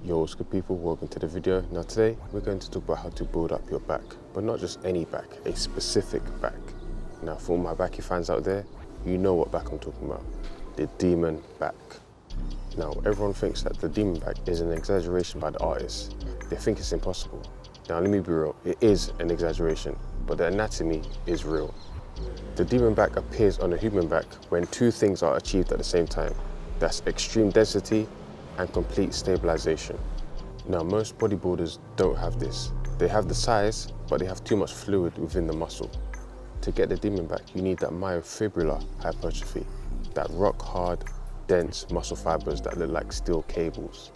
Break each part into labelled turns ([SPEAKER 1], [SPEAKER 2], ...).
[SPEAKER 1] Yo, what's good people, welcome to the video. Now today we're going to talk about how to build up your back, but not just any back, a specific back. Now for all my Baki fans out there, you know what back I'm talking about, the demon back. Now everyone thinks that the demon back is an exaggeration by the artist. They think it's impossible. Now let me be real, it is an exaggeration, but the anatomy is real. The demon back appears on a human back when two things are achieved at the same time. That's extreme density and complete stabilization. Now most bodybuilders don't have this. They have the size, but they have too much fluid within the muscle. To get the demon back, you need that myofibrillar hypertrophy, that rock hard, dense muscle fibers that look like steel cables.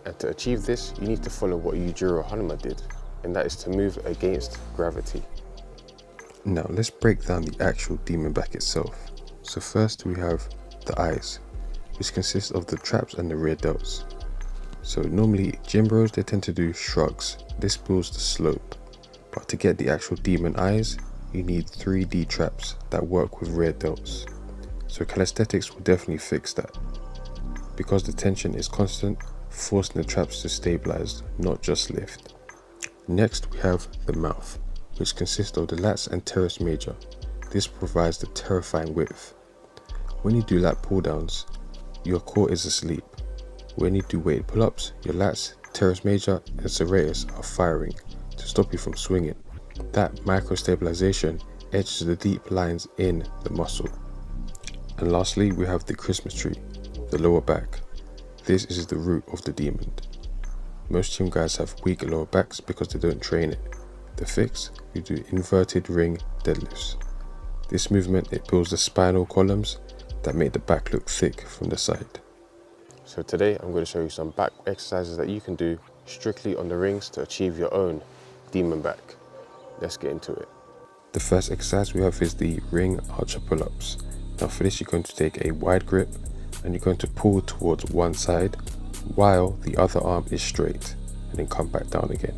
[SPEAKER 1] And to achieve this, you need to follow what Yujiro Hanma did, and that is to move against gravity.
[SPEAKER 2] Now let's break down the actual demon back itself. So first we have the eyes, which consists of the traps and the rear delts. So normally gym bros, they tend to do shrugs. This builds the slope. But to get the actual demon eyes, you need 3D traps that work with rear delts. So calisthenics will definitely fix that. Because the tension is constant, forcing the traps to stabilize, not just lift. Next we have the mouth, which consists of the lats and teres major. This provides the terrifying width. When you do lat pull downs, your core is asleep. When you do weight pull-ups, your lats, teres major and serratus are firing to stop you from swinging. That micro-stabilization etches the deep lines in the muscle. And lastly, we have the Christmas tree, the lower back. This is the root of the demon. Most gym guys have weak lower backs because they don't train it. The fix, you do inverted ring deadlifts. This movement, it builds the spinal columns that make the back look thick from the side.
[SPEAKER 1] So today I'm going to show you some back exercises that you can do strictly on the rings to achieve your own demon back. Let's get into it.
[SPEAKER 2] The first exercise we have is the ring archer pull-ups. Now for this, you're going to take a wide grip and you're going to pull towards one side while the other arm is straight, and then come back down again.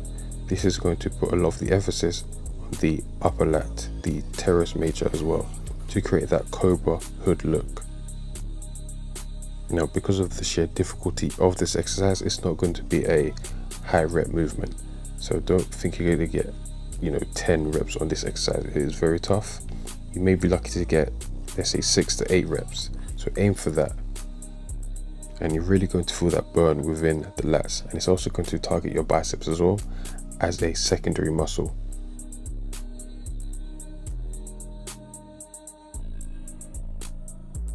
[SPEAKER 2] This is going to put a lot of the emphasis on the upper lat, the teres major as well, to create that cobra hood look. Now because of the sheer difficulty of this exercise, it's not going to be a high rep movement. So don't think you're going to get 10 reps on this exercise. It is very tough. You may be lucky to get, let's say, 6 to 8 reps. So aim for that. And you're really going to feel that burn within the lats. And it's also going to target your biceps as well as a secondary muscle.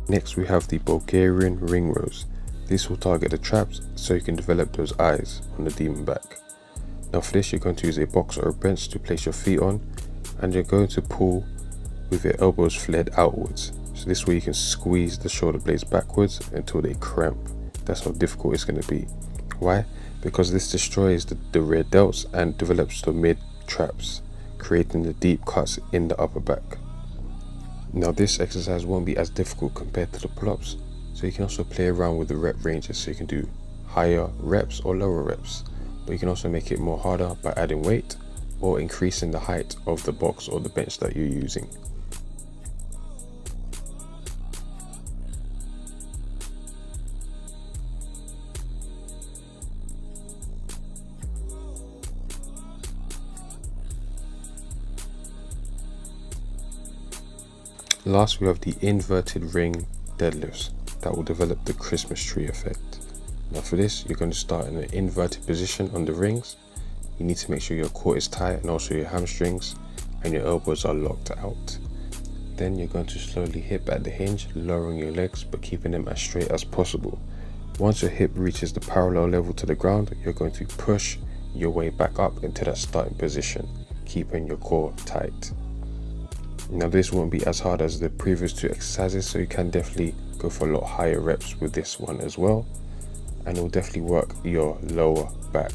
[SPEAKER 2] Next we have the Bulgarian ring rows. This will target the traps so you can develop those eyes on the demon back. Now for this, you're going to use a box or a bench to place your feet on, and you're going to pull with your elbows flared outwards. So this way you can squeeze the shoulder blades backwards until they cramp. That's how difficult it's going to be. Why? Because this destroys the rear delts and develops the mid traps, creating the deep cuts in the upper back. Now this exercise won't be as difficult compared to the pull-ups, so you can also play around with the rep ranges, so you can do higher reps or lower reps, but you can also make it more harder by adding weight or increasing the height of the box or the bench that you're using. Last, we have the inverted ring deadlifts that will develop the Christmas tree effect. Now for this, you're going to start in an inverted position on the rings. You need to make sure your core is tight and also your hamstrings and your elbows are locked out. Then you're going to slowly hip at the hinge, lowering your legs but keeping them as straight as possible. Once your hip reaches the parallel level to the ground, you're going to push your way back up into that starting position, keeping your core tight. Now this won't be as hard as the previous two exercises, so you can definitely go for a lot higher reps with this one as well, and it will definitely work your lower back.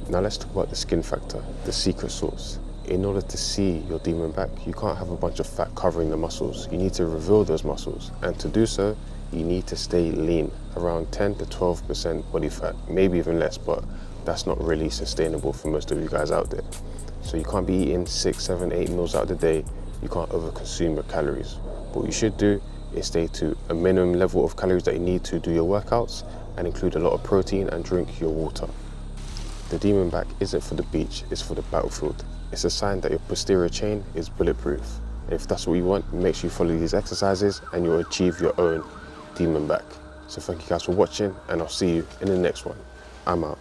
[SPEAKER 1] Now let's talk about the skin factor, the secret sauce. In order to see your demon back, you can't have a bunch of fat covering the muscles. You need to reveal those muscles, and to do so, you need to stay lean, around 10 to 12% body fat, maybe even less, but that's not really sustainable for most of you guys out there. So you can't be eating 6, 7, 8 meals out of the day. You can't overconsume your calories. But what you should do is stay to a minimum level of calories that you need to do your workouts, and include a lot of protein and drink your water. The demon back isn't for the beach, it's for the battlefield. It's a sign that your posterior chain is bulletproof. And if that's what you want, make sure you follow these exercises and you'll achieve your own demon back. So thank you guys for watching, and I'll see you in the next one. I'm out.